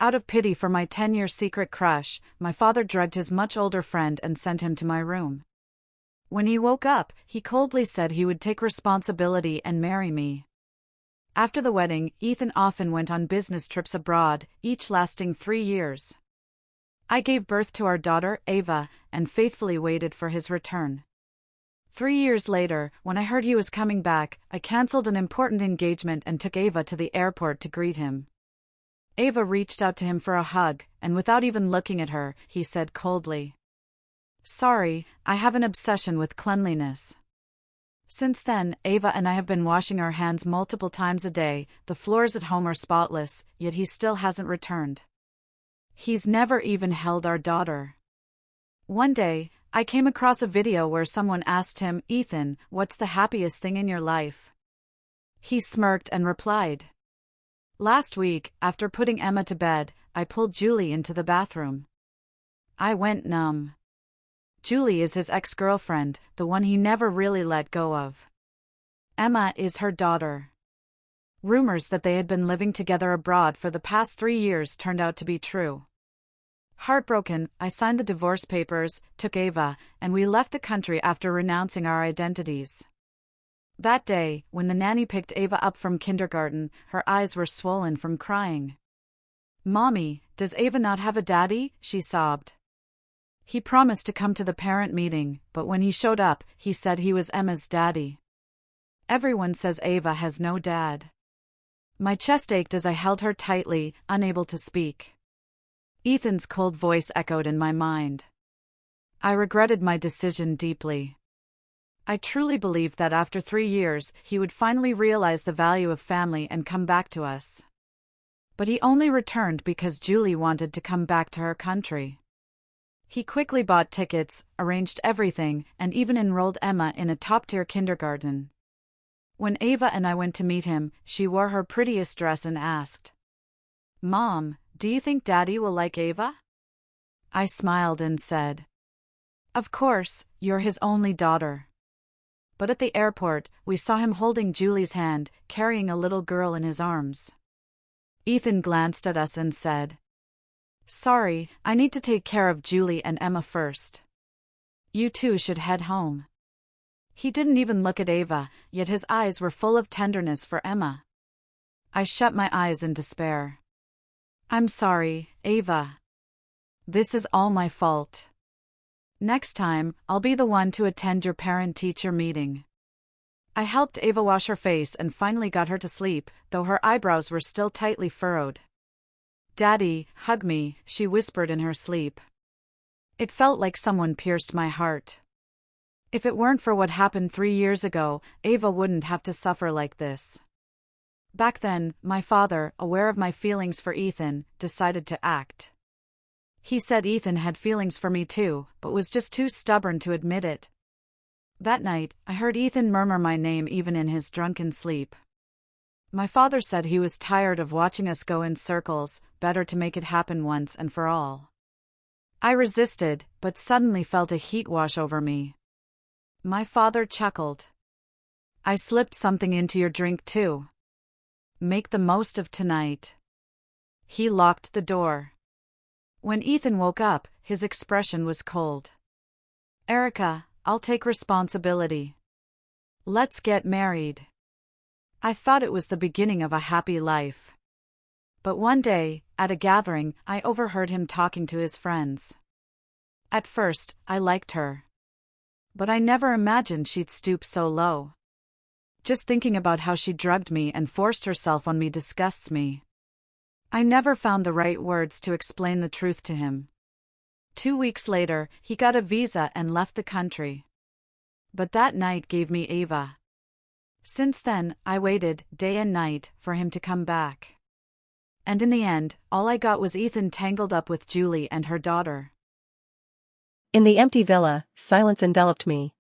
Out of pity for my 10-year secret crush, my father drugged his much older friend and sent him to my room. When he woke up, he coldly said he would take responsibility and marry me. After the wedding, Ethan often went on business trips abroad, each lasting 3 years. I gave birth to our daughter, Ava, and faithfully waited for his return. 3 years later, when I heard he was coming back, I cancelled an important engagement and took Ava to the airport to greet him. Ava reached out to him for a hug, and without even looking at her, he said coldly, "Sorry, I have an obsession with cleanliness." Since then, Ava and I have been washing our hands multiple times a day. The floors at home are spotless, yet he still hasn't returned. He's never even held our daughter. One day, I came across a video where someone asked him, "Ethan, what's the happiest thing in your life?" He smirked and replied, "Last week, after putting Emma to bed, I pulled Julie into the bathroom." I went numb. Julie is his ex-girlfriend, the one he never really let go of. Emma is her daughter. Rumors that they had been living together abroad for the past 3 years turned out to be true. Heartbroken, I signed the divorce papers, took Ava, and we left the country after renouncing our identities. That day, when the nanny picked Ava up from kindergarten, her eyes were swollen from crying. "Mommy, does Ava not have a daddy?" she sobbed. He promised to come to the parent meeting, but when he showed up, he said he was Emma's daddy. Everyone says Ava has no dad. My chest ached as I held her tightly, unable to speak. Ethan's cold voice echoed in my mind. I regretted my decision deeply. I truly believed that after 3 years, he would finally realize the value of family and come back to us. But he only returned because Julie wanted to come back to her country. He quickly bought tickets, arranged everything, and even enrolled Emma in a top-tier kindergarten. When Ava and I went to meet him, she wore her prettiest dress and asked, "Mom, do you think Daddy will like Ava?" I smiled and said, "Of course, you're his only daughter." But at the airport, we saw him holding Julie's hand, carrying a little girl in his arms. Ethan glanced at us and said, "Sorry, I need to take care of Julie and Emma first. You two should head home." He didn't even look at Ava, yet his eyes were full of tenderness for Emma. I shut my eyes in despair. "I'm sorry, Ava. This is all my fault. Next time, I'll be the one to attend your parent-teacher meeting." I helped Ava wash her face and finally got her to sleep, though her eyebrows were still tightly furrowed. "Daddy, hug me," she whispered in her sleep. It felt like someone pierced my heart. If it weren't for what happened 3 years ago, Ava wouldn't have to suffer like this. Back then, my father, aware of my feelings for Ethan, decided to act. He said Ethan had feelings for me too, but was just too stubborn to admit it. That night, I heard Ethan murmur my name even in his drunken sleep. My father said he was tired of watching us go in circles, better to make it happen once and for all. I resisted, but suddenly felt a heat wash over me. My father chuckled. "I slipped something into your drink too. Make the most of tonight." He locked the door. When Ethan woke up, his expression was cold. "Erica, I'll take responsibility. Let's get married." I thought it was the beginning of a happy life. But one day, at a gathering, I overheard him talking to his friends. At first, I liked her. But I never imagined she'd stoop so low. Just thinking about how she drugged me and forced herself on me disgusts me. I never found the right words to explain the truth to him. 2 weeks later, he got a visa and left the country. But that night gave me Ava. Since then, I waited, day and night, for him to come back. And in the end, all I got was Ethan tangled up with Julie and her daughter. In the empty villa, silence enveloped me.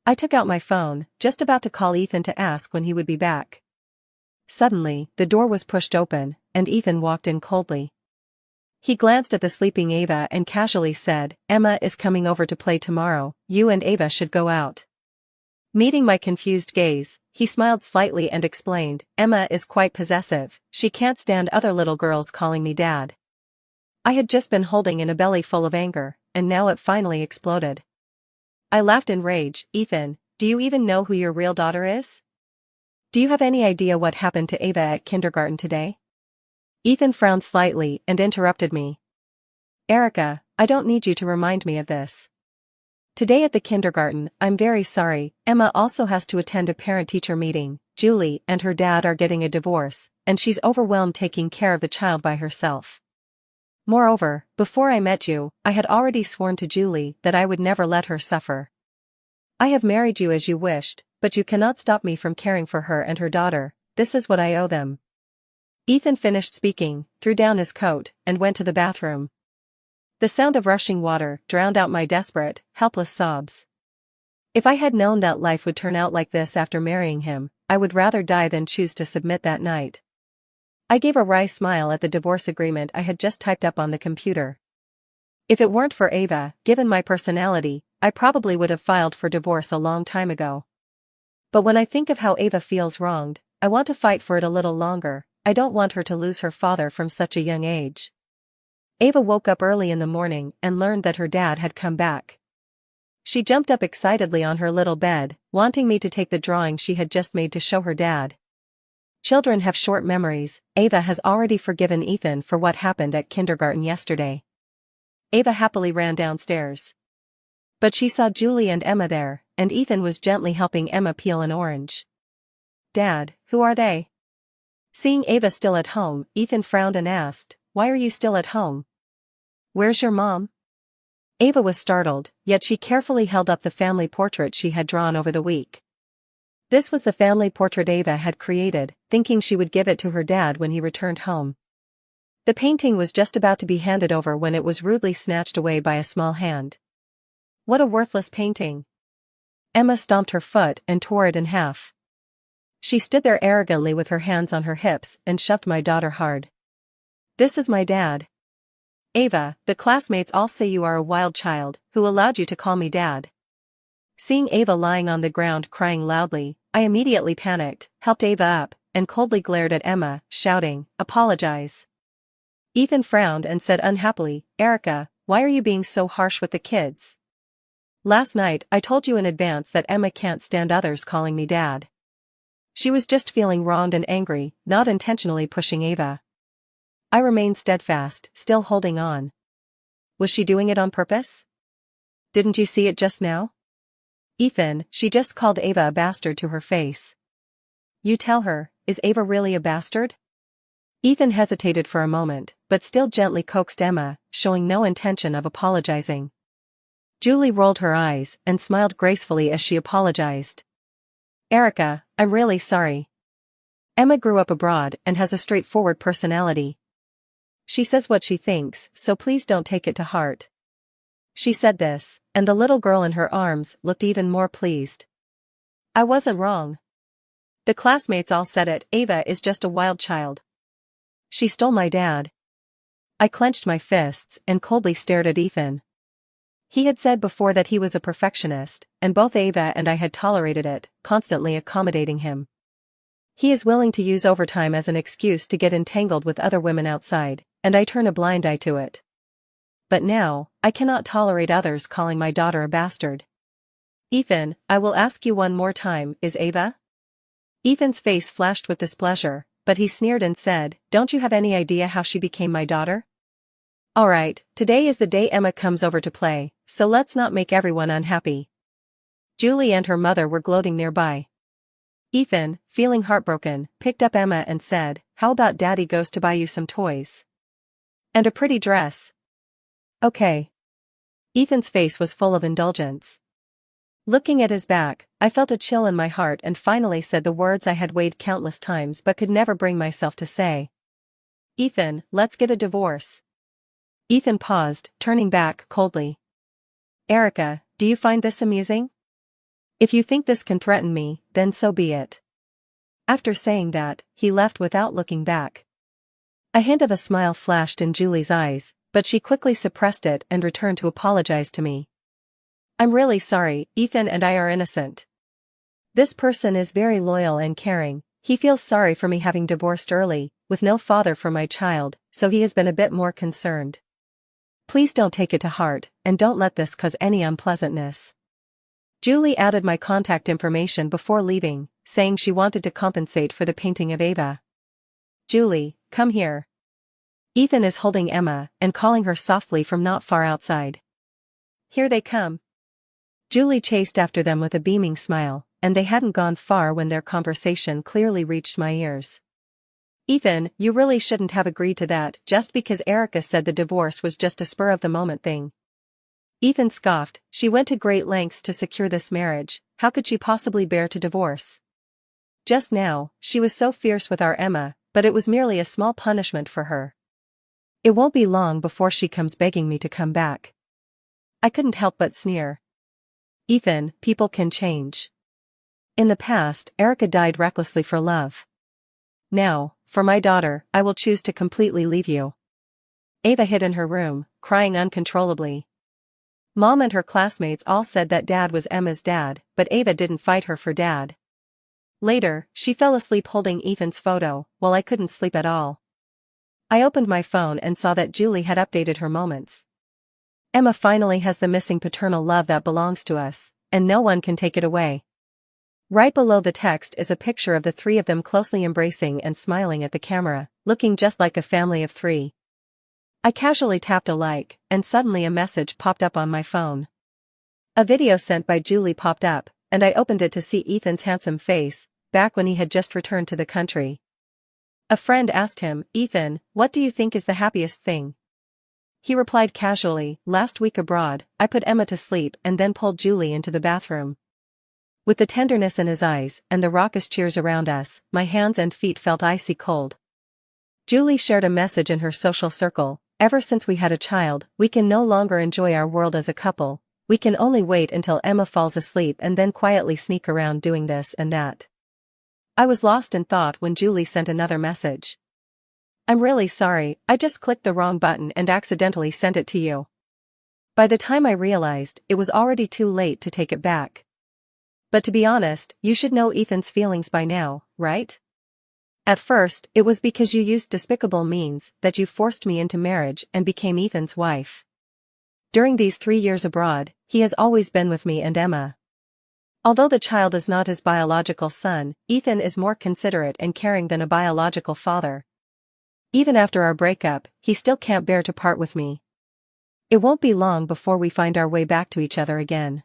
I took out my phone, just about to call Ethan to ask when he would be back. Suddenly, the door was pushed open, and Ethan walked in coldly. He glanced at the sleeping Ava and casually said, "Emma is coming over to play tomorrow, you and Ava should go out." Meeting my confused gaze, he smiled slightly and explained, Emma is quite possessive, she can't stand other little girls calling me dad. I had just been holding in a belly full of anger, and now it finally exploded. I laughed in rage. Ethan, do you even know who your real daughter is? Do you have any idea what happened to Ava at kindergarten today? Ethan frowned slightly and interrupted me. Erica, I don't need you to remind me of this. Today at the kindergarten, I'm very sorry, Emma also has to attend a parent-teacher meeting. Julie and her dad are getting a divorce, and she's overwhelmed taking care of the child by herself. Moreover, before I met you, I had already sworn to Julie that I would never let her suffer. I have married you as you wished, but you cannot stop me from caring for her and her daughter. This is what I owe them. Ethan finished speaking, threw down his coat, and went to the bathroom. The sound of rushing water drowned out my desperate, helpless sobs. If I had known that life would turn out like this after marrying him, I would rather die than choose to submit that night. I gave a wry smile at the divorce agreement I had just typed up on the computer. If it weren't for Ava, given my personality, I probably would have filed for divorce a long time ago. But when I think of how Ava feels wronged, I want to fight for it a little longer. I don't want her to lose her father from such a young age. Ava woke up early in the morning and learned that her dad had come back. She jumped up excitedly on her little bed, wanting me to take the drawing she had just made to show her dad. Children have short memories. Ava has already forgiven Ethan for what happened at kindergarten yesterday. Ava happily ran downstairs. But she saw Julie and Emma there, and Ethan was gently helping Emma peel an orange. Dad, who are they? Seeing Ava still at home, Ethan frowned and asked, why are you still at home? Where's your mom? Ava was startled, yet she carefully held up the family portrait she had drawn over the week. This was the family portrait Ava had created, thinking she would give it to her dad when he returned home. The painting was just about to be handed over when it was rudely snatched away by a small hand. What a worthless painting! Emma stomped her foot and tore it in half. She stood there arrogantly with her hands on her hips and shoved my daughter hard. This is my dad. Ava, the classmates all say you are a wild child. Who allowed you to call me dad? Seeing Ava lying on the ground crying loudly, I immediately panicked, helped Ava up, and coldly glared at Emma, shouting, apologize. Ethan frowned and said unhappily, Erica, why are you being so harsh with the kids? Last night I told you in advance that Emma can't stand others calling me dad. She was just feeling wronged and angry, not intentionally pushing Ava. I remained steadfast, still holding on. Was she doing it on purpose? Didn't you see it just now? Ethan, she just called Ava a bastard to her face. You tell her, is Ava really a bastard? Ethan hesitated for a moment, but still gently coaxed Emma, showing no intention of apologizing. Julie rolled her eyes and smiled gracefully as she apologized. Erica, I'm really sorry. Emma grew up abroad and has a straightforward personality. She says what she thinks, so please don't take it to heart. She said this, and the little girl in her arms looked even more pleased. I wasn't wrong. The classmates all said it. Ava is just a wild child. She stole my dad. I clenched my fists and coldly stared at Ethan. He had said before that he was a perfectionist, and both Ava and I had tolerated it, constantly accommodating him. He is willing to use overtime as an excuse to get entangled with other women outside, and I turn a blind eye to it. But now, I cannot tolerate others calling my daughter a bastard. Ethan, I will ask you one more time, is Ava? Ethan's face flashed with displeasure, but he sneered and said, don't you have any idea how she became my daughter? Alright, today is the day Emma comes over to play, so let's not make everyone unhappy. Julie and her mother were gloating nearby. Ethan, feeling heartbroken, picked up Emma and said, how about Daddy goes to buy you some toys? And a pretty dress. Okay. Ethan's face was full of indulgence. Looking at his back, I felt a chill in my heart and finally said the words I had weighed countless times but could never bring myself to say. Ethan, let's get a divorce. Ethan paused, turning back coldly. Erica, do you find this amusing? If you think this can threaten me, then so be it. After saying that, he left without looking back. A hint of a smile flashed in Julie's eyes, but she quickly suppressed it and returned to apologize to me. I'm really sorry, Ethan and I are innocent. This person is very loyal and caring. He feels sorry for me having divorced early, with no father for my child, so he has been a bit more concerned. Please don't take it to heart, and don't let this cause any unpleasantness. Julie added my contact information before leaving, saying she wanted to compensate for the painting of Ava. Julie, come here. Ethan is holding Emma and calling her softly from not far outside. Here they come. Julie chased after them with a beaming smile, and they hadn't gone far when their conversation clearly reached my ears. Ethan, you really shouldn't have agreed to that just because Erica said the divorce was just a spur-of-the-moment thing. Ethan scoffed. She went to great lengths to secure this marriage, how could she possibly bear to divorce? Just now, she was so fierce with our Emma, but it was merely a small punishment for her. It won't be long before she comes begging me to come back. I couldn't help but sneer. Ethan, people can change. In the past, Erica died recklessly for love. Now, for my daughter, I will choose to completely leave you. Ava hid in her room, crying uncontrollably. Mom and her classmates all said that Dad was Emma's dad, but Ava didn't fight her for Dad. Later, she fell asleep holding Ethan's photo, while I couldn't sleep at all. I opened my phone and saw that Julie had updated her moments. Emma finally has the missing paternal love that belongs to us, and no one can take it away. Right below the text is a picture of the three of them closely embracing and smiling at the camera, looking just like a family of three. I casually tapped a like, and suddenly a message popped up on my phone. A video sent by Julie popped up, and I opened it to see Ethan's handsome face, back when he had just returned to the country. A friend asked him, Ethan, what do you think is the happiest thing? He replied casually, last week abroad, I put Emma to sleep and then pulled Julie into the bathroom. With the tenderness in his eyes and the raucous cheers around us, my hands and feet felt icy cold. Julie shared a message in her social circle. Ever since we had a child, we can no longer enjoy our world as a couple. We can only wait until Emma falls asleep and then quietly sneak around doing this and that. I was lost in thought when Julie sent another message. I'm really sorry, I just clicked the wrong button and accidentally sent it to you. By the time I realized, it was already too late to take it back. But to be honest, you should know Ethan's feelings by now, right? At first, it was because you used despicable means that you forced me into marriage and became Ethan's wife. During these 3 years abroad, he has always been with me and Emma. Although the child is not his biological son, Ethan is more considerate and caring than a biological father. Even after our breakup, he still can't bear to part with me. It won't be long before we find our way back to each other again.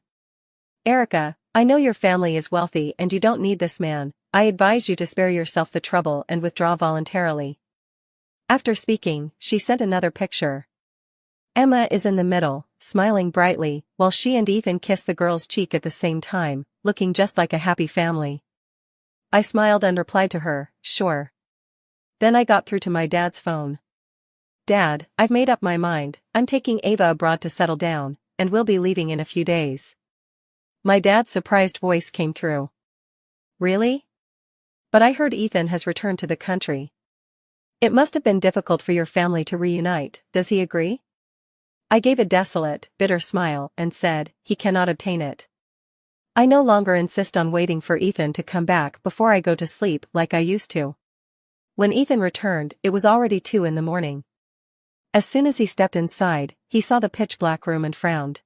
Erica, I know your family is wealthy and you don't need this man. I advise you to spare yourself the trouble and withdraw voluntarily. After speaking, she sent another picture. Emma is in the middle, smiling brightly, while she and Ethan kiss the girl's cheek at the same time, looking just like a happy family. I smiled and replied to her, sure. Then I got through to my dad's phone. Dad, I've made up my mind, I'm taking Ava abroad to settle down, and we'll be leaving in a few days. My dad's surprised voice came through. Really? But I heard Ethan has returned to the country. It must have been difficult for your family to reunite, does he agree? I gave a desolate, bitter smile and said, he cannot obtain it. I no longer insist on waiting for Ethan to come back before I go to sleep like I used to. When Ethan returned, it was already 2 in the morning. As soon as he stepped inside, he saw the pitch-black room and frowned.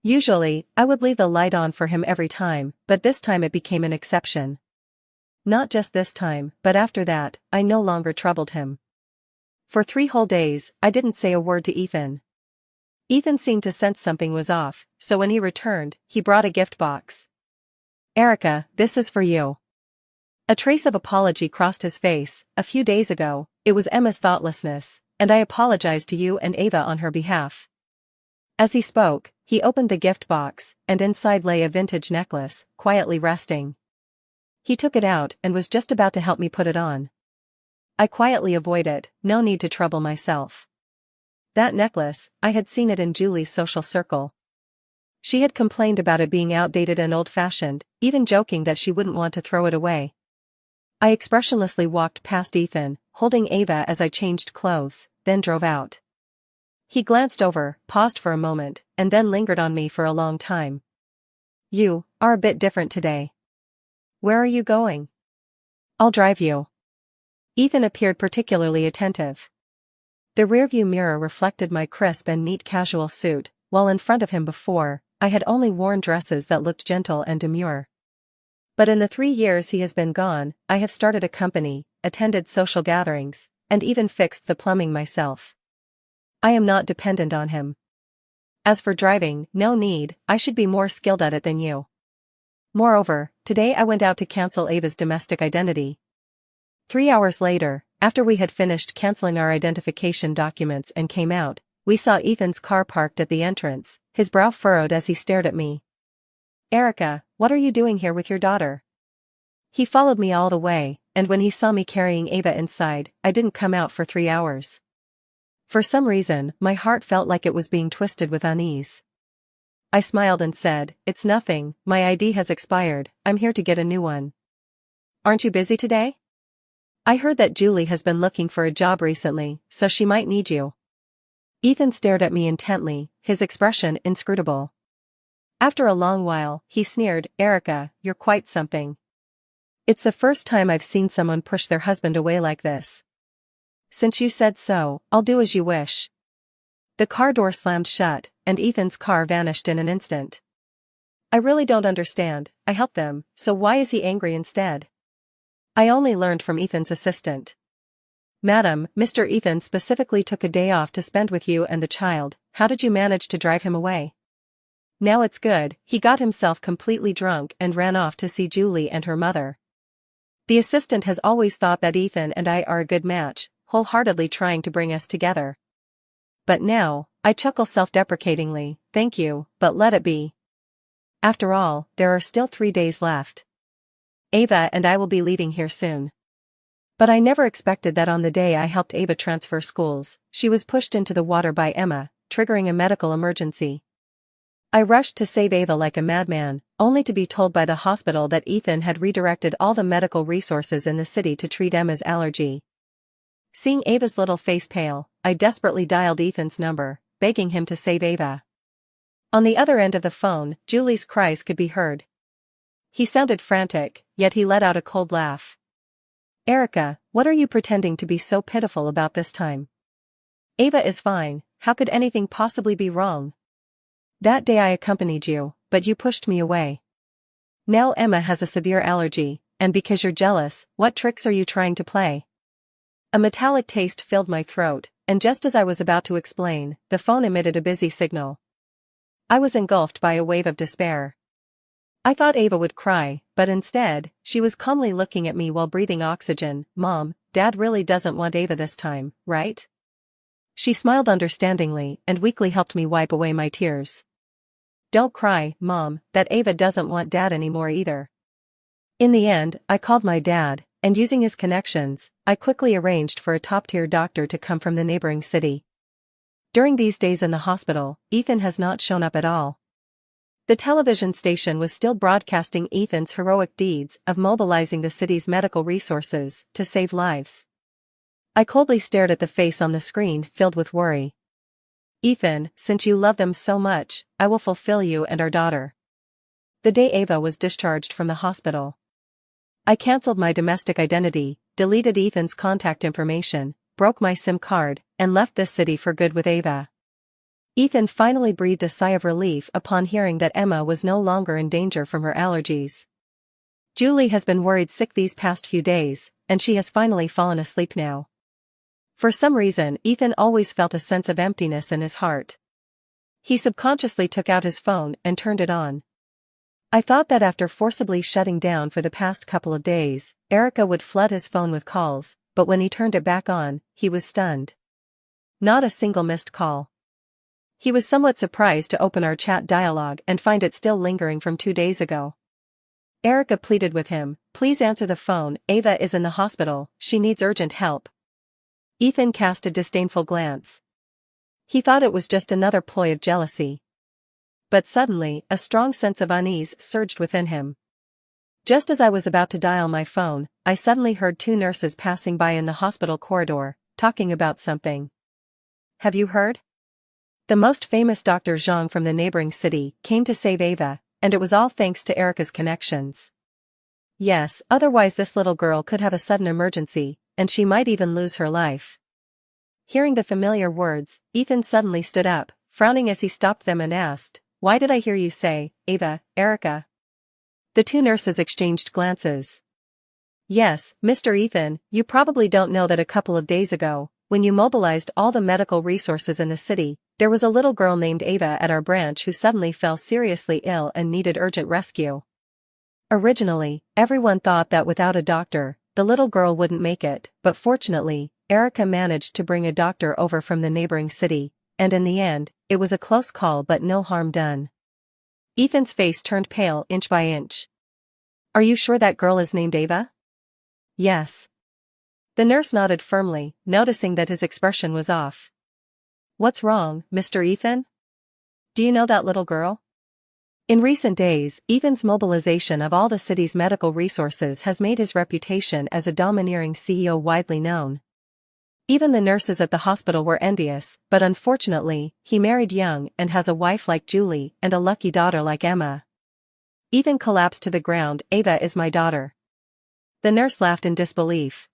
Usually, I would leave the light on for him every time, but this time it became an exception. Not just this time, but after that, I no longer troubled him. For 3 whole days, I didn't say a word to Ethan. Ethan seemed to sense something was off, so when he returned, he brought a gift box. Erica, this is for you. A trace of apology crossed his face. A few days ago, it was Emma's thoughtlessness, and I apologized to you and Ava on her behalf. As he spoke, he opened the gift box, and inside lay a vintage necklace, quietly resting. He took it out and was just about to help me put it on. I quietly avoided, no need to trouble myself. That necklace, I had seen it in Julie's social circle. She had complained about it being outdated and old-fashioned, even joking that she wouldn't want to throw it away. I expressionlessly walked past Ethan, holding Ava as I changed clothes, then drove out. He glanced over, paused for a moment, and then lingered on me for a long time. You are a bit different today. Where are you going? I'll drive you. Ethan appeared particularly attentive. The rearview mirror reflected my crisp and neat casual suit, while in front of him before, I had only worn dresses that looked gentle and demure. But in the 3 years he has been gone, I have started a company, attended social gatherings, and even fixed the plumbing myself. I am not dependent on him. As for driving, no need, I should be more skilled at it than you. Moreover, today I went out to cancel Ava's domestic identity. 3 hours later, after we had finished canceling our identification documents and came out, we saw Ethan's car parked at the entrance, his brow furrowed as he stared at me. Erica, what are you doing here with your daughter? He followed me all the way, and when he saw me carrying Ava inside, I didn't come out for 3 hours. For some reason, my heart felt like it was being twisted with unease. I smiled and said, "It's nothing, my ID has expired, I'm here to get a new one." "Aren't you busy today? I heard that Julie has been looking for a job recently, so she might need you." Ethan stared at me intently, his expression inscrutable. After a long while, he sneered, "Erica, you're quite something. It's the first time I've seen someone push their husband away like this. Since you said so, I'll do as you wish." The car door slammed shut, and Ethan's car vanished in an instant. I really don't understand, I helped them, so why is he angry instead? I only learned from Ethan's assistant. "Madam, Mr. Ethan specifically took a day off to spend with you and the child, how did you manage to drive him away?" "Now it's good, he got himself completely drunk and ran off to see Julie and her mother. The assistant has always thought that Ethan and I are a good match, wholeheartedly trying to bring us together. But now, I chuckle self-deprecatingly, thank you, but let it be. After all, there are still 3 days left. Ava and I will be leaving here soon." But I never expected that on the day I helped Ava transfer schools, she was pushed into the water by Emma, triggering a medical emergency. I rushed to save Ava like a madman, only to be told by the hospital that Ethan had redirected all the medical resources in the city to treat Emma's allergy. Seeing Ava's little face pale, I desperately dialed Ethan's number, begging him to save Ava. On the other end of the phone, Julie's cries could be heard. He sounded frantic, yet he let out a cold laugh. "Erica, what are you pretending to be so pitiful about this time? Ava is fine, how could anything possibly be wrong? That day I accompanied you, but you pushed me away. Now Emma has a severe allergy, and because you're jealous, what tricks are you trying to play?" A metallic taste filled my throat, and just as I was about to explain, the phone emitted a busy signal. I was engulfed by a wave of despair. I thought Ava would cry, but instead, she was calmly looking at me while breathing oxygen. "Mom, Dad really doesn't want Ava this time, right?" She smiled understandingly and weakly helped me wipe away my tears. "Don't cry, Mom, that Ava doesn't want Dad anymore either." In the end, I called my dad, and using his connections, I quickly arranged for a top-tier doctor to come from the neighboring city. During these days in the hospital, Ethan has not shown up at all. The television station was still broadcasting Ethan's heroic deeds of mobilizing the city's medical resources to save lives. I coldly stared at the face on the screen filled with worry. "Ethan, since you love them so much, I will fulfill you and our daughter." The day Ava was discharged from the hospital, I cancelled my domestic identity, deleted Ethan's contact information, broke my SIM card, and left this city for good with Ava. Ethan finally breathed a sigh of relief upon hearing that Emma was no longer in danger from her allergies. Julie has been worried sick these past few days, and she has finally fallen asleep now. For some reason, Ethan always felt a sense of emptiness in his heart. He subconsciously took out his phone and turned it on. I thought that after forcibly shutting down for the past couple of days, Erica would flood his phone with calls, but when he turned it back on, he was stunned. Not a single missed call. He was somewhat surprised to open our chat dialogue and find it still lingering from 2 days ago. Erica pleaded with him, "Please answer the phone, Ava is in the hospital, she needs urgent help." Ethan cast a disdainful glance. He thought it was just another ploy of jealousy. But suddenly, a strong sense of unease surged within him. Just as I was about to dial my phone, I suddenly heard 2 nurses passing by in the hospital corridor, talking about something. "Have you heard? The most famous Dr. Zhang from the neighboring city came to save Ava, and it was all thanks to Erica's connections." Yes, otherwise this little girl could have a sudden emergency, and she might even lose her life. Hearing the familiar words, Ethan suddenly stood up, frowning as he stopped them and asked, "Why did I hear you say, Ava, Erica?" The two nurses exchanged glances. Yes, Mr. Ethan, you probably don't know that a couple of days ago, when you mobilized all the medical resources in the city, there was a little girl named Ava at our branch who suddenly fell seriously ill and needed urgent rescue. Originally, everyone thought that without a doctor, the little girl wouldn't make it, but fortunately, Erica managed to bring a doctor over from the neighboring city, and in the end, it was a close call but no harm done. Ethan's face turned pale inch by inch. Are you sure that girl is named Ava? Yes. The nurse nodded firmly, noticing that his expression was off. What's wrong, Mr. Ethan? Do you know that little girl? In recent days, Ethan's mobilization of all the city's medical resources has made his reputation as a domineering CEO widely known. Even the nurses at the hospital were envious, but unfortunately, he married young and has a wife like Julie and a lucky daughter like Emma. Ethan collapsed to the ground. Ava is my daughter. The nurse laughed in disbelief.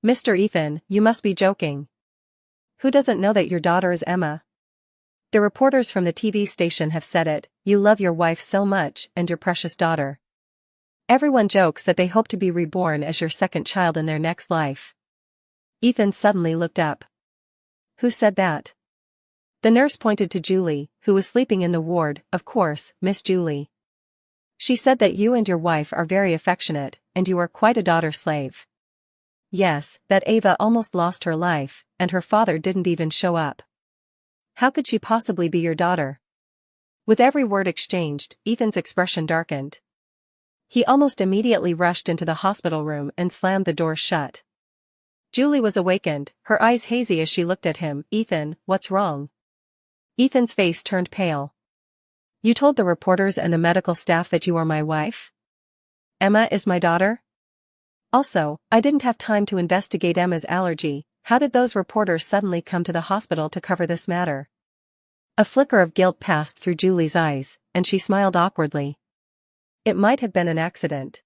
Mr. Ethan, you must be joking. Who doesn't know that your daughter is Emma? The reporters from the TV station have said it, you love your wife so much and your precious daughter. Everyone jokes that they hope to be reborn as your second child in their next life. Ethan suddenly looked up. Who said that? The nurse pointed to Julie, who was sleeping in the ward. Of course, Miss Julie. She said that you and your wife are very affectionate, and you are quite a daughter slave. Yes, that Ava almost lost her life, and her father didn't even show up. How could she possibly be your daughter? With every word exchanged, Ethan's expression darkened. He almost immediately rushed into the hospital room and slammed the door shut. Julie was awakened, her eyes hazy as she looked at him. Ethan, what's wrong? Ethan's face turned pale. You told the reporters and the medical staff that you are my wife? Emma is my daughter? Also, I didn't have time to investigate Emma's allergy. How did those reporters suddenly come to the hospital to cover this matter? A flicker of guilt passed through Julie's eyes, and she smiled awkwardly. It might have been an accident.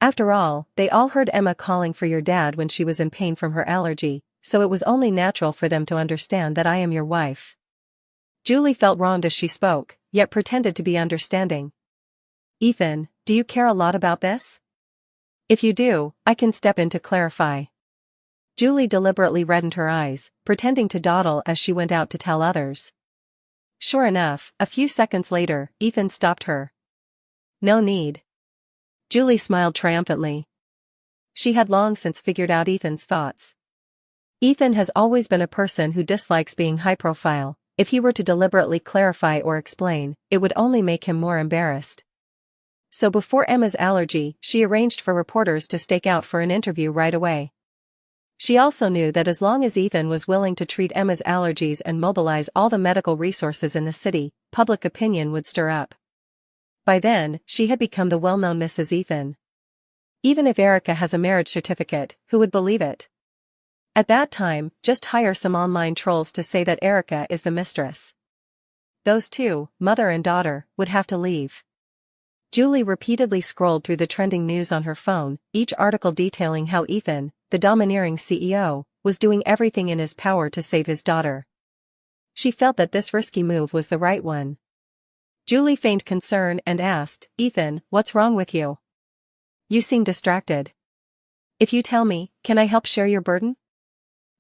After all, they all heard Emma calling for your dad when she was in pain from her allergy, so it was only natural for them to understand that I am your wife. Julie felt wronged as she spoke, yet pretended to be understanding. Ethan, do you care a lot about this? If you do, I can step in to clarify. Julie deliberately reddened her eyes, pretending to dawdle as she went out to tell others. Sure enough, a few seconds later, Ethan stopped her. No need. Julie smiled triumphantly. She had long since figured out Ethan's thoughts. Ethan has always been a person who dislikes being high-profile. If he were to deliberately clarify or explain, it would only make him more embarrassed. So before Emma's allergy, she arranged for reporters to stake out for an interview right away. She also knew that as long as Ethan was willing to treat Emma's allergies and mobilize all the medical resources in the city, public opinion would stir up. By then, she had become the well-known Mrs. Ethan. Even if Erica has a marriage certificate, who would believe it? At that time, just hire some online trolls to say that Erica is the mistress. Those two, mother and daughter, would have to leave. Julie repeatedly scrolled through the trending news on her phone, each article detailing how Ethan, the domineering CEO, was doing everything in his power to save his daughter. She felt that this risky move was the right one. Julie feigned concern and asked, Ethan, what's wrong with you? You seem distracted. If you tell me, can I help share your burden?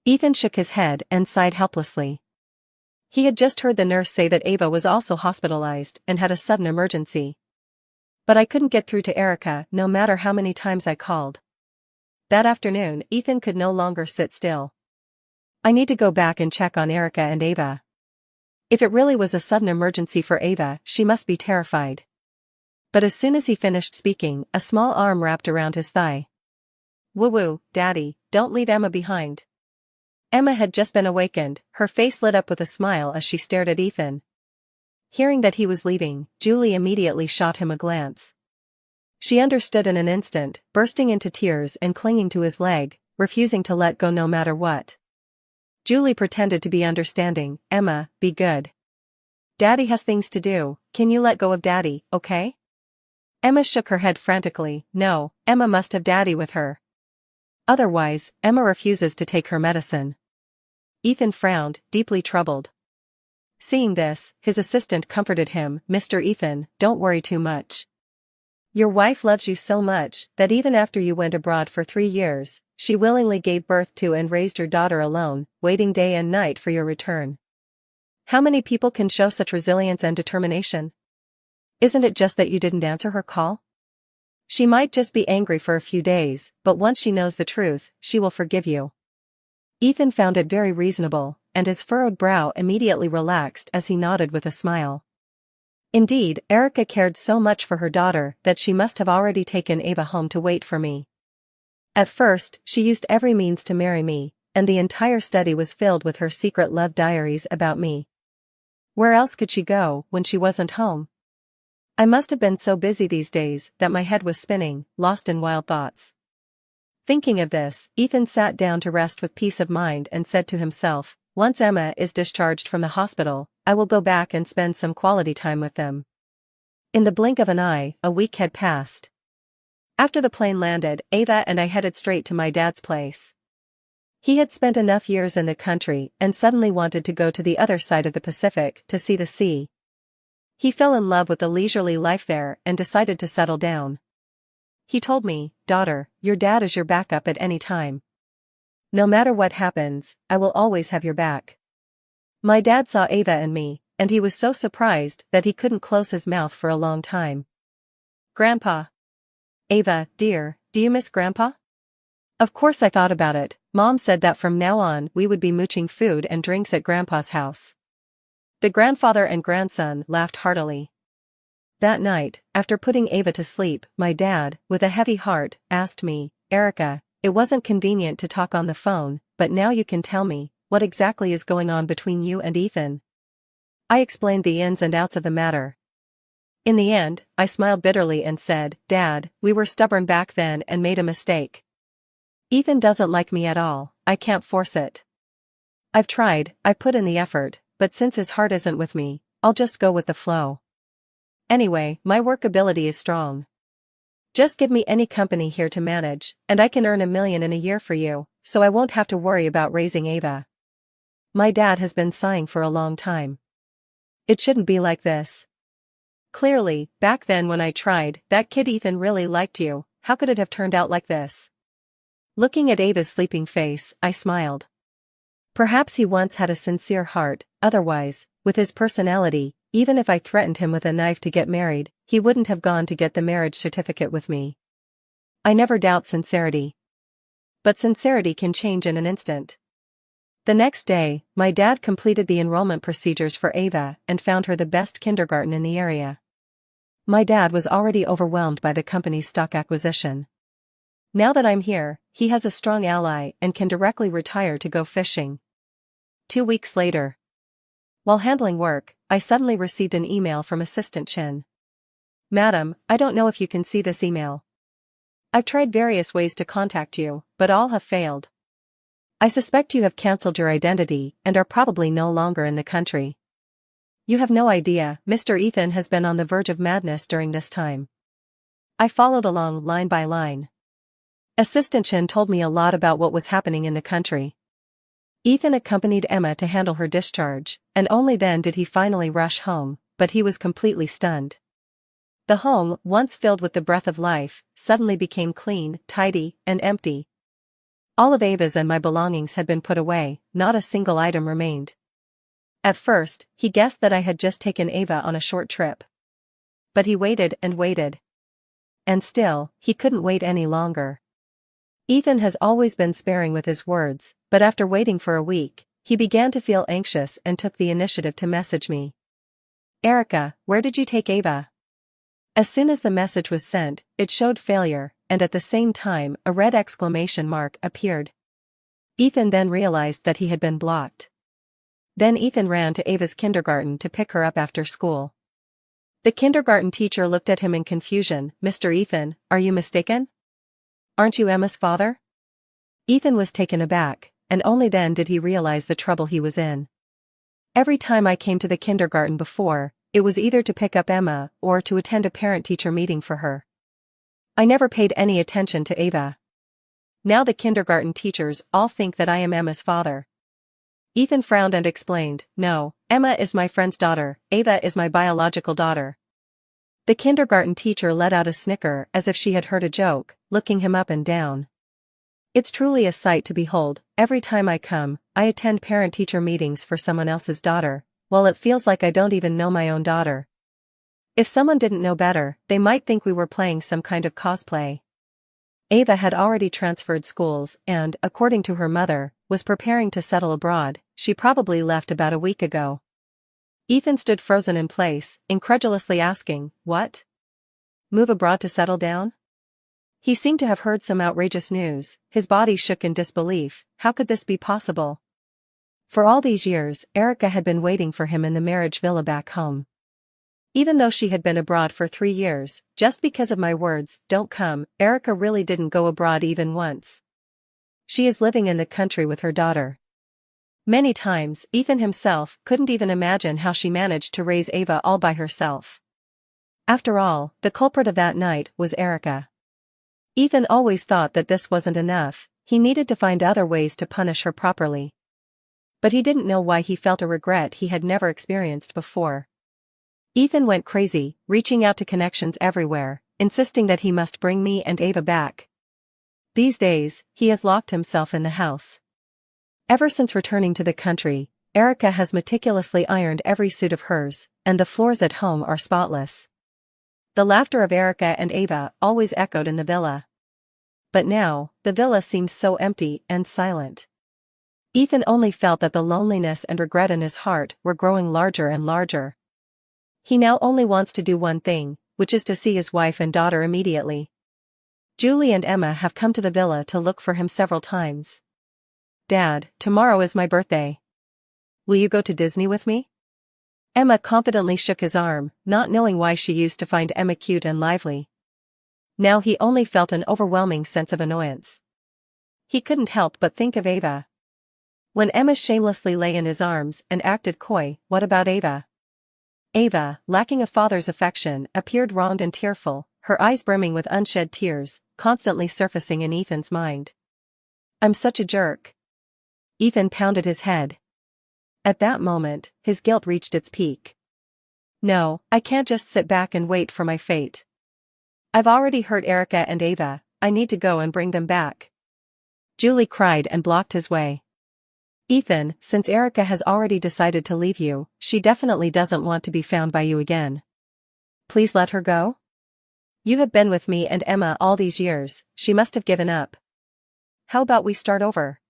Ethan shook his head and sighed helplessly. He had just heard the nurse say that Ava was also hospitalized and had a sudden emergency. But I couldn't get through to Erica no matter how many times I called. That afternoon, Ethan could no longer sit still. I need to go back and check on Erica and Ava. If it really was a sudden emergency for Ava, she must be terrified. But as soon as he finished speaking, a small arm wrapped around his thigh. Woo-woo, Daddy, don't leave Emma behind. Emma had just been awakened, her face lit up with a smile as she stared at Ethan. Hearing that he was leaving, Julie immediately shot him a glance. She understood in an instant, bursting into tears and clinging to his leg, refusing to let go no matter what. Julie pretended to be understanding. Emma, be good. Daddy has things to do, can you let go of Daddy, okay? Emma shook her head frantically. No, Emma must have Daddy with her. Otherwise, Emma refuses to take her medicine. Ethan frowned, deeply troubled. Seeing this, his assistant comforted him. Mr. Ethan, don't worry too much. Your wife loves you so much that even after you went abroad for 3 years, she willingly gave birth to and raised your daughter alone, waiting day and night for your return. How many people can show such resilience and determination? Isn't it just that you didn't answer her call? She might just be angry for a few days, but once she knows the truth, she will forgive you. Ethan found it very reasonable, and his furrowed brow immediately relaxed as he nodded with a smile. Indeed, Erica cared so much for her daughter that she must have already taken Ava home to wait for me. At first, she used every means to marry me, and the entire study was filled with her secret love diaries about me. Where else could she go when she wasn't home? I must have been so busy these days that my head was spinning, lost in wild thoughts. Thinking of this, Ethan sat down to rest with peace of mind and said to himself, once Emma is discharged from the hospital, I will go back and spend some quality time with them. In the blink of an eye, a week had passed. After the plane landed, Ava and I headed straight to my dad's place. He had spent enough years in the country and suddenly wanted to go to the other side of the Pacific to see the sea. He fell in love with the leisurely life there and decided to settle down. He told me, daughter, your dad is your backup at any time. No matter what happens, I will always have your back. My dad saw Ava and me, and he was so surprised that he couldn't close his mouth for a long time. Grandpa. Ava, dear, do you miss Grandpa? Of course I thought about it. Mom said that from now on we would be mooching food and drinks at Grandpa's house. The grandfather and grandson laughed heartily. That night, after putting Ava to sleep, my dad, with a heavy heart, asked me, Erica, it wasn't convenient to talk on the phone, but now you can tell me, what exactly is going on between you and Ethan? I explained the ins and outs of the matter. In the end, I smiled bitterly and said, Dad, we were stubborn back then and made a mistake. Ethan doesn't like me at all, I can't force it. I've tried, I put in the effort, but since his heart isn't with me, I'll just go with the flow. Anyway, my work ability is strong. Just give me any company here to manage, and I can earn $1 million in a year for you, so I won't have to worry about raising Ava. My dad has been sighing for a long time. It shouldn't be like this. Clearly, back then when I tried, that kid Ethan really liked you, how could it have turned out like this? Looking at Ava's sleeping face, I smiled. Perhaps he once had a sincere heart, otherwise, with his personality, even if I threatened him with a knife to get married, he wouldn't have gone to get the marriage certificate with me. I never doubt sincerity. But sincerity can change in an instant. The next day, my dad completed the enrollment procedures for Ava and found her the best kindergarten in the area. My dad was already overwhelmed by the company's stock acquisition. Now that I'm here, he has a strong ally and can directly retire to go fishing. 2 weeks later. While handling work, I suddenly received an email from Assistant Chin. Madam, I don't know if you can see this email. I've tried various ways to contact you, but all have failed. I suspect you have cancelled your identity and are probably no longer in the country. You have no idea, Mr. Ethan has been on the verge of madness during this time. I followed along line by line. Assistant Chin told me a lot about what was happening in the country. Ethan accompanied Emma to handle her discharge, and only then did he finally rush home, but he was completely stunned. The home, once filled with the breath of life, suddenly became clean, tidy, and empty. All of Ava's and my belongings had been put away, not a single item remained. At first, he guessed that I had just taken Ava on a short trip. But he waited and waited. And still, he couldn't wait any longer. Ethan has always been sparing with his words, but after waiting for a week, he began to feel anxious and took the initiative to message me. Erica, where did you take Ava? As soon as the message was sent, it showed failure, and at the same time, a red exclamation mark appeared. Ethan then realized that he had been blocked. Then Ethan ran to Ava's kindergarten to pick her up after school. The kindergarten teacher looked at him in confusion. Mr. Ethan, are you mistaken? Aren't you Emma's father? Ethan was taken aback, and only then did he realize the trouble he was in. Every time I came to the kindergarten before, It was either to pick up Emma or to attend a parent-teacher meeting for her. I never paid any attention to Ava. Now the kindergarten teachers all think that I am Emma's father. Ethan frowned and explained, "No, Emma is my friend's daughter, Ava is my biological daughter." The kindergarten teacher let out a snicker as if she had heard a joke, looking him up and down. It's truly a sight to behold. Every time I come, I attend parent-teacher meetings for someone else's daughter, while it feels like I don't even know my own daughter. If someone didn't know better, they might think we were playing some kind of cosplay. Ava had already transferred schools and, according to her mother, was preparing to settle abroad. She probably left about a week ago. Ethan stood frozen in place, incredulously asking, "What? Move abroad to settle down?" He seemed to have heard some outrageous news. His body shook in disbelief. How could this be possible? For all these years, Erica had been waiting for him in the marriage villa back home. Even though she had been abroad for 3 years, just because of my words, "Don't come," Erica really didn't go abroad even once. She is living in the country with her daughter. Many times, Ethan himself couldn't even imagine how she managed to raise Ava all by herself. After all, the culprit of that night was Erica. Ethan always thought that this wasn't enough, he needed to find other ways to punish her properly. But he didn't know why he felt a regret he had never experienced before. Ethan went crazy, reaching out to connections everywhere, insisting that he must bring me and Ava back. These days, he has locked himself in the house. Ever since returning to the country, Erica has meticulously ironed every suit of hers, and the floors at home are spotless. The laughter of Erica and Ava always echoed in the villa. But now, the villa seemed so empty and silent. Ethan only felt that the loneliness and regret in his heart were growing larger and larger. He now only wants to do one thing, which is to see his wife and daughter immediately. Julie and Emma have come to the villa to look for him several times. "Dad, tomorrow is my birthday. Will you go to Disney with me?" Emma confidently shook his arm, not knowing why she used to find Emma cute and lively. Now he only felt an overwhelming sense of annoyance. He couldn't help but think of Ava. When Emma shamelessly lay in his arms and acted coy, what about Ava? Ava, lacking a father's affection, appeared wronged and tearful, her eyes brimming with unshed tears, constantly surfacing in Ethan's mind. "I'm such a jerk." Ethan pounded his head. At that moment, his guilt reached its peak. "No, I can't just sit back and wait for my fate. I've already hurt Erica and Ava, I need to go and bring them back." Julie cried and blocked his way. "Ethan, since Erica has already decided to leave you, she definitely doesn't want to be found by you again. Please let her go? You have been with me and Emma all these years, she must have given up. How about we start over?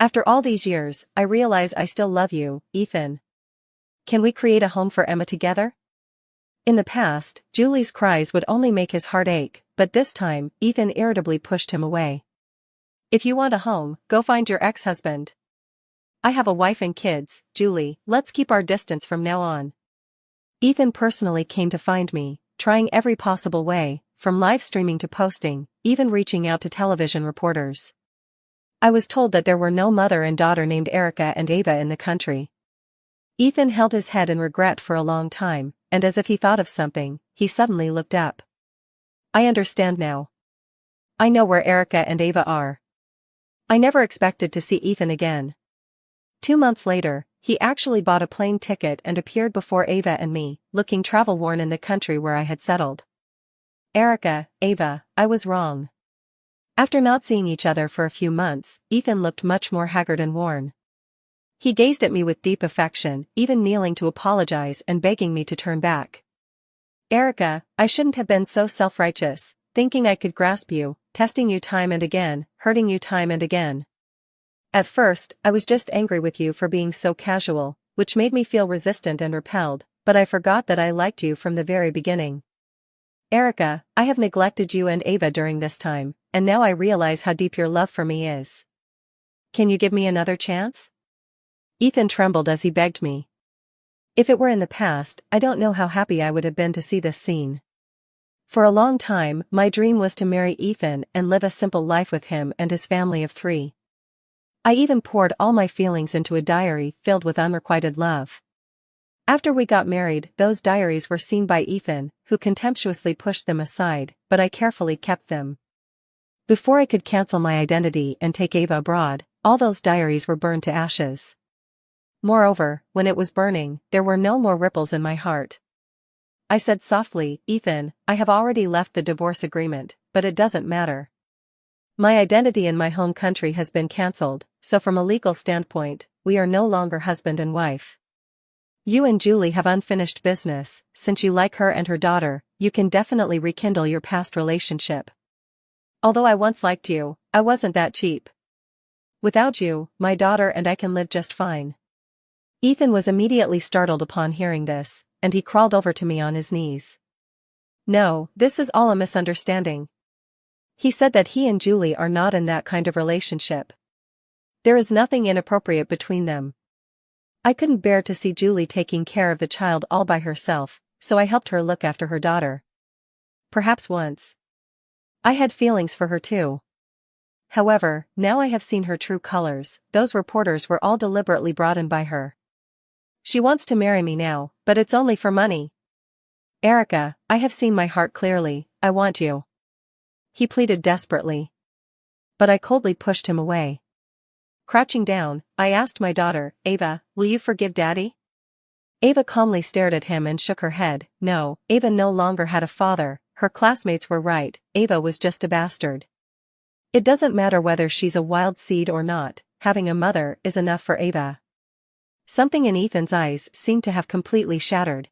After all these years, I realize I still love you, Ethan. Can we create a home for Emma together?" In the past, Julie's cries would only make his heart ache, but this time, Ethan irritably pushed him away. "If you want a home, go find your ex-husband. I have a wife and kids, Julie, let's keep our distance from now on." Ethan personally came to find me, trying every possible way, from live streaming to posting, even reaching out to television reporters. I was told that there were no mother and daughter named Erica and Ava in the country. Ethan held his head in regret for a long time, and as if he thought of something, he suddenly looked up. "I understand now. I know where Erica and Ava are." I never expected to see Ethan again. 2 months later, he actually bought a plane ticket and appeared before Ava and me, looking travel-worn in the country where I had settled. "Erica, Ava, I was wrong." After not seeing each other for a few months, Ethan looked much more haggard and worn. He gazed at me with deep affection, even kneeling to apologize and begging me to turn back. "Erica, I shouldn't have been so self-righteous, thinking I could grasp you, testing you time and again, hurting you time and again. At first, I was just angry with you for being so casual, which made me feel resistant and repelled, but I forgot that I liked you from the very beginning. Erica, I have neglected you and Ava during this time, and now I realize how deep your love for me is. Can you give me another chance?" Ethan trembled as he begged me. If it were in the past, I don't know how happy I would have been to see this scene. For a long time, my dream was to marry Ethan and live a simple life with him and his family of 3. I even poured all my feelings into a diary filled with unrequited love. After we got married, those diaries were seen by Ethan, who contemptuously pushed them aside, but I carefully kept them. Before I could cancel my identity and take Ava abroad, all those diaries were burned to ashes. Moreover, when it was burning, there were no more ripples in my heart. I said softly, Ethan, I have already left the divorce agreement, but it doesn't matter. My identity in my home country has been cancelled, so from a legal standpoint, we are no longer husband and wife. You and Julie have unfinished business. Since you like her and her daughter, you can definitely rekindle your past relationship. Although I once liked you, I wasn't that cheap. Without you, my daughter and I can live just fine. Ethan was immediately startled upon hearing this, and he crawled over to me on his knees. No, this is all a misunderstanding. He said that he and Julie are not in that kind of relationship. There is nothing inappropriate between them. I couldn't bear to see Julie taking care of the child all by herself, so I helped her look after her daughter. Perhaps once I had feelings for her too. However, now I have seen her true colors. Those reporters were all deliberately brought in by her. She wants to marry me now, but it's only for money. Erica, I have seen my heart clearly. I want you. He pleaded desperately. But I coldly pushed him away. Crouching down, I asked my daughter, Ava, will you forgive Daddy? Ava calmly stared at him and shook her head. No, Ava no longer had a father. Her classmates were right, Ava was just a bastard. It doesn't matter whether she's a wild seed or not, having a mother is enough for Ava. Something in Ethan's eyes seemed to have completely shattered.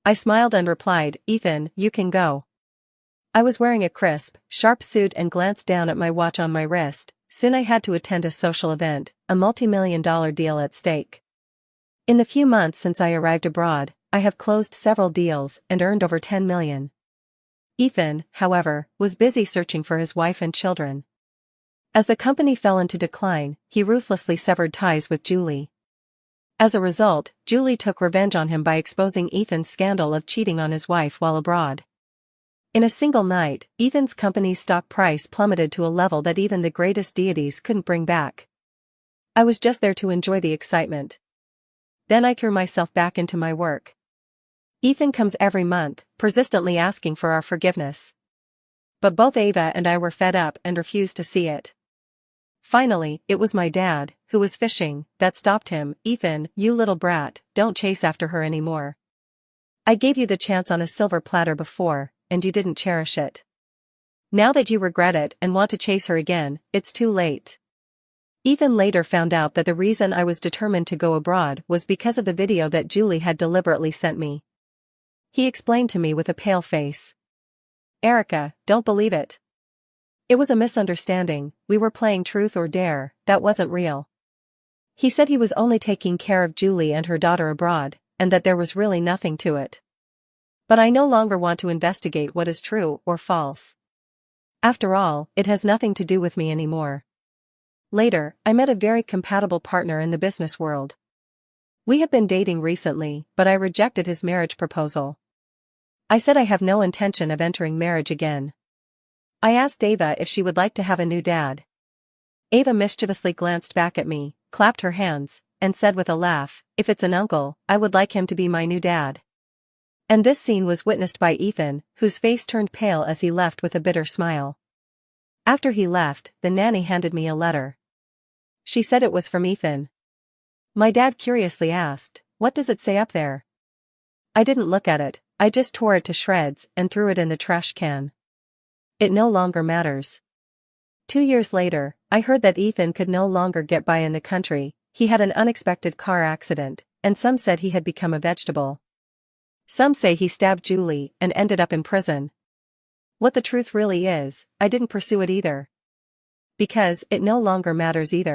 I smiled and replied, Ethan, you can go. I was wearing a crisp, sharp suit and glanced down at my watch on my wrist. Soon I had to attend a social event, a multi-million-dollar deal at stake. In the few months since I arrived abroad, I have closed several deals and earned over 10 million. Ethan, however, was busy searching for his wife and children. As the company fell into decline, he ruthlessly severed ties with Julie. As a result, Julie took revenge on him by exposing Ethan's scandal of cheating on his wife while abroad. In a single night, Ethan's company's stock price plummeted to a level that even the greatest deities couldn't bring back. I was just there to enjoy the excitement. Then I threw myself back into my work. Ethan comes every month, persistently asking for our forgiveness. But both Ava and I were fed up and refused to see it. Finally, it was my dad, who was fishing, that stopped him. Ethan, you little brat, don't chase after her anymore. I gave you the chance on a silver platter before, and you didn't cherish it. Now that you regret it and want to chase her again, it's too late. Ethan later found out that the reason I was determined to go abroad was because of the video that Julie had deliberately sent me. He explained to me with a pale face. Erica, don't believe it. It was a misunderstanding, we were playing truth or dare, that wasn't real. He said he was only taking care of Julie and her daughter abroad, and that there was really nothing to it. But I no longer want to investigate what is true or false. After all, it has nothing to do with me anymore. Later, I met a very compatible partner in the business world. We have been dating recently, but I rejected his marriage proposal. I said I have no intention of entering marriage again. I asked Ava if she would like to have a new dad. Ava mischievously glanced back at me, clapped her hands, and said with a laugh, if it's an uncle, I would like him to be my new dad. And this scene was witnessed by Ethan, whose face turned pale as he left with a bitter smile. After he left, the nanny handed me a letter. She said it was from Ethan. My dad curiously asked, what does it say up there? I didn't look at it, I just tore it to shreds and threw it in the trash can. It no longer matters. 2 years later, I heard that Ethan could no longer get by in the country. He had an unexpected car accident, and some said he had become a vegetable. Some say he stabbed Julie and ended up in prison. What the truth really is, I didn't pursue it either. Because it no longer matters either.